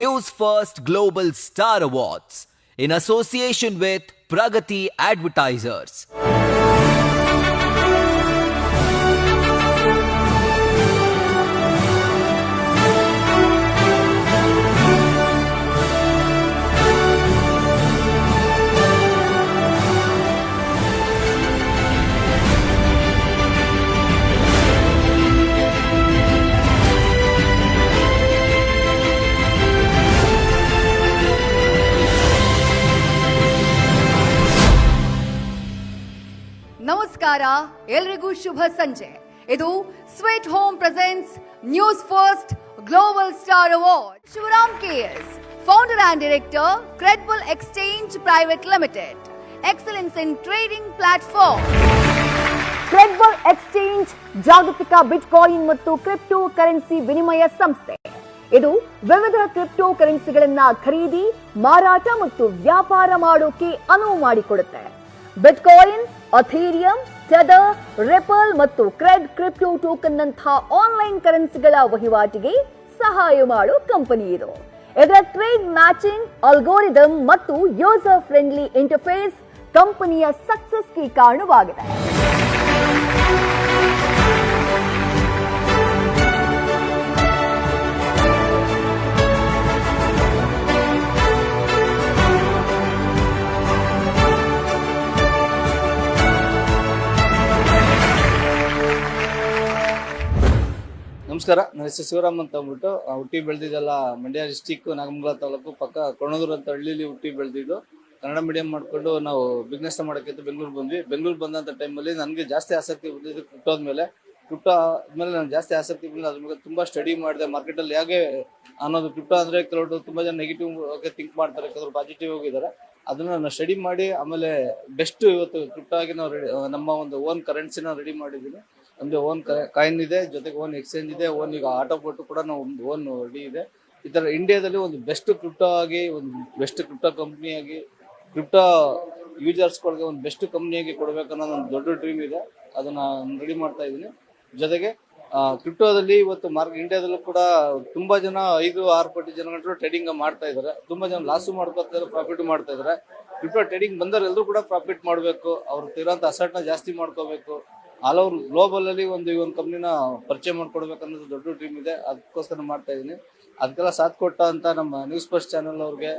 News First Global Star Awards in association with Pragati Advertisers. ನಮಸ್ಕಾರ, ಎಲ್ರಿಗೂ ಶುಭ ಸಂಜೆ. ಇದು sweet home presents news first global star award. Shivaram KS, founder and director, credible exchange private limited, excellence in trading platform. Credible exchange ಜಾಗತಿಕ bitcoin ಮತ್ತು crypto currency ವಿನಿಮಯ ಸಂಸ್ಥೆ. ಇದು ವಿವಿಧ ಕ್ರಿಪ್ಟೋ ಕರೆನ್ಸಿಗಳನ್ನ ಖರೀದಿ, ಮಾರಾಟ ಮತ್ತು ವ್ಯಾಪಾರ ಮಾಡೋಕೆ ಅನುವು ಮಾಡಿಕೊಡುತ್ತೆ. ಬಿಟ್ಕಾಯಿನ್, ಅಥೀರಿಯಂ, ಟೆದರ್, ರಿಪಲ್ ಮತ್ತು ಕ್ರೆಡ್ ಕ್ರಿಪ್ಟೋ ಟೋಕನ್ ನಂತಹ ಆನ್ಲೈನ್ ಕರೆನ್ಸಿಗಳ ವಹಿವಾಟಿಗೆ ಸಹಾಯ ಮಾಡೋ ಕಂಪನಿ ಇದು. ಇದರ ಟ್ರೇಡ್ ಮ್ಯಾಚಿಂಗ್ ಅಲ್ಗೋರಿದಮ್ ಮತ್ತು ಯೂಸರ್ ಫ್ರೆಂಡ್ಲಿ ಇಂಟರ್ಫೇಸ್ ಕಂಪನಿಯ ಸಕ್ಸಸ್ಗೆ ಕಾರಣವಾಗಿದೆ. ನಮಸ್ಕಾರ, ನನ್ನ ಹೆಸರು ಶಿವರಾಮ್ ಅಂತ ಅಂದ್ಬಿಟ್ಟು ಹುಟ್ಟಿ ಬೆಳೆದಿದ್ದೆಲ್ಲ ಮಂಡ್ಯ ಡಿಸ್ಟಿಕ್, ನಾಗಮಂಗಲ ತಾಲೂಕು ಪಕ್ಕ ಕೊಣದೂರು ಅಂತ ಹಳ್ಳಿಲಿ ಹುಟ್ಟಿ ಬೆಳೆದಿದ್ದು. ಕನ್ನಡ ಮೀಡಿಯಂ ಮಾಡ್ಕೊಂಡು ನಾವು ಬಿಸ್ನೆಸ್ ಮಾಡೋಕ್ಕೆ ಬೆಂಗಳೂರು ಬಂದ್ವಿ. ಬೆಂಗಳೂರು ಬಂದಂಥ ಟೈಮಲ್ಲಿ ನನಗೆ ಜಾಸ್ತಿ ಆಸಕ್ತಿ ಬಂದಿದ್ದು ಕ್ರಿಪ್ಟೋದ ಮೇಲೆ. ಕ್ರಿಪ್ಟೋ ಆದಮೇಲೆ ನನಗೆ ಜಾಸ್ತಿ ಆಸಕ್ತಿ ಬಂದಿದ್ದು ಅದ್ರ ಬಗ್ಗೆ ತುಂಬ ಸ್ಟಡಿ ಮಾಡಿದೆ. ಮಾರ್ಕೆಟಲ್ಲಿ ಹೇಗೆ ಅನ್ನೋದು ಕ್ರಿಪ್ಟೋ ಅಂದರೆ ಕೆಲವರು ತುಂಬ ಜನ ನೆಗೆಟಿವ್ ಆಗಿ ಥಿಂಕ್ ಮಾಡ್ತಾರೆ, ಕೆಲವರು ಪಾಸಿಟಿವ್ ಹೋಗಿದ್ದಾರೆ. ಅದನ್ನು ನಾನು ಸ್ಟಡಿ ಮಾಡಿ ಆಮೇಲೆ ಬೆಸ್ಟ್ ಇವತ್ತು ಕ್ರಿಪ್ಟೋ ಆಗಿ ನಾವು ನಮ್ಮ ಒಂದು ಓನ್ ಕರೆನ್ಸಿನ ರೆಡಿ ಮಾಡಿದ್ದೀನಿ. ನಮ್ಮದು ಓನ್ ಕಾಯಿನ್ ಇದೆ, ಜೊತೆಗೆ ಓನ್ ಎಕ್ಸ್ಚೇಂಜ್ ಇದೆ, ಓನ್ ಈಗ ಆಟೋ ಬೋಟು ಕೂಡ ನಾವು ಒಂದು ಓನ್ ರೆಡಿ ಇದೆ. ಈ ಥರ ಇಂಡಿಯಾದಲ್ಲಿ ಒಂದು ಬೆಸ್ಟ್ ಕ್ರಿಪ್ಟೋ ಆಗಿ, ಒಂದು ಬೆಸ್ಟ್ ಕ್ರಿಪ್ಟೋ ಕಂಪ್ನಿಯಾಗಿ, ಕ್ರಿಪ್ಟೋ ಯೂಸರ್ಸ್ಗಳಿಗೆ ಒಂದು ಬೆಸ್ಟ್ ಕಂಪ್ನಿಯಾಗಿ ಕೊಡಬೇಕನ್ನೋ ಒಂದು ದೊಡ್ಡ ಡ್ರೀಮ್ ಇದೆ. ಅದನ್ನು ರೆಡಿ ಮಾಡ್ತಾ ಇದ್ದೀನಿ. ಜೊತೆಗೆ ಕ್ರಿಪ್ಟೋದಲ್ಲಿ ಇವತ್ತು ಇಂಡಿಯಾದಲ್ಲೂ ಕೂಡ ತುಂಬ ಜನ 5-6 ಕೋಟಿ ಜನಗಂಟರು ಟ್ರೇಡಿಂಗ್ ಮಾಡ್ತಾ ಇದ್ದಾರೆ. ತುಂಬ ಜನ ಲಾಸು ಮಾಡ್ಕೊತಾ ಇದ್ದಾರೆ, ಪ್ರಾಫಿಟ್ ಮಾಡ್ತಾ ಇದ್ದಾರೆ. ಕ್ರಿಪ್ಟೋ ಟ್ರೇಡಿಂಗ್ ಬಂದವರು ಎಲ್ಲರೂ ಕೂಡ ಪ್ರಾಫಿಟ್ ಮಾಡಬೇಕು, ಅವ್ರು ಇರೋಂಥ ಅಸೆಟ್ನ ಜಾಸ್ತಿ ಮಾಡ್ಕೋಬೇಕು. ಆಲ್ ಓವರ್ ಗ್ಲೋಬಲ್ ಅಲ್ಲಿ ಒಂದು ಕಂಪ್ನಿನ ಪರಿಚಯ ಮಾಡ್ಕೊಡ್ಬೇಕು ಅನ್ನೋದು ದೊಡ್ಡ ಡ್ರೀಮ್ ಇದೆ. ಅದಕ್ಕೋಸ್ಕರ ಮಾಡ್ತಾ ಇದ್ದೀನಿ. ಅದಕ್ಕೆಲ್ಲ ಸಾಥ್ ಕೊಟ್ಟ ಅಂತ ನಮ್ಮ ನ್ಯೂಸ್ ಫಸ್ಟ್ ಚಾನೆಲ್ ಅವ್ರಿಗೆ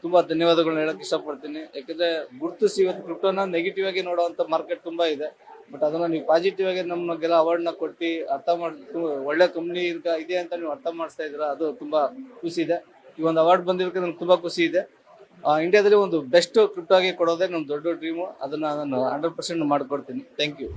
ತುಂಬಾ ಧನ್ಯವಾದಗಳನ್ನ ಹೇಳಕ್ ಇಷ್ಟಪಡ್ತೀನಿ. ಯಾಕಂದ್ರೆ ಗುರುತಿಸಿ ಇವತ್ತು ಕ್ರಿಪ್ಟೋನ ನೆಗೆಟಿವ್ ಆಗಿ ನೋಡುವಂತ ಮಾರ್ಕೆಟ್ ತುಂಬಾ ಇದೆ. ಬಟ್ ಅದನ್ನ ನೀವು ಪಾಸಿಟಿವ್ ಆಗಿ ನಮಗೆಲ್ಲ ಅವಾರ್ಡ್ನ ಕೊಟ್ಟು ಅರ್ಥ ಮಾಡಿ ಒಳ್ಳೆ ಕಂಪ್ನಿ ಇದೆ ಅಂತ ನೀವು ಅರ್ಥ ಮಾಡಿಸ್ತಾ ಇದ್ದೀರಾ, ಅದು ತುಂಬಾ ಖುಷಿ ಇದೆ. ಈ ಒಂದು ಅವಾರ್ಡ್ ಬಂದಿರೋಕೆ ನಂಗೆ ತುಂಬಾ ಖುಷಿ ಇದೆ. ಇಂಡಿಯಾದಲ್ಲಿ ಒಂದು ಬೆಸ್ಟ್ ಕ್ರಿಪ್ಟೋ ಆಗಿ ಕೊಡೋದೇ ನಮ್ಮ ದೊಡ್ಡ ಡ್ರೀಮು. ಅದನ್ನ ನಾನು 100% ಮಾಡ್ಕೊಡ್ತೀನಿ. Thank you.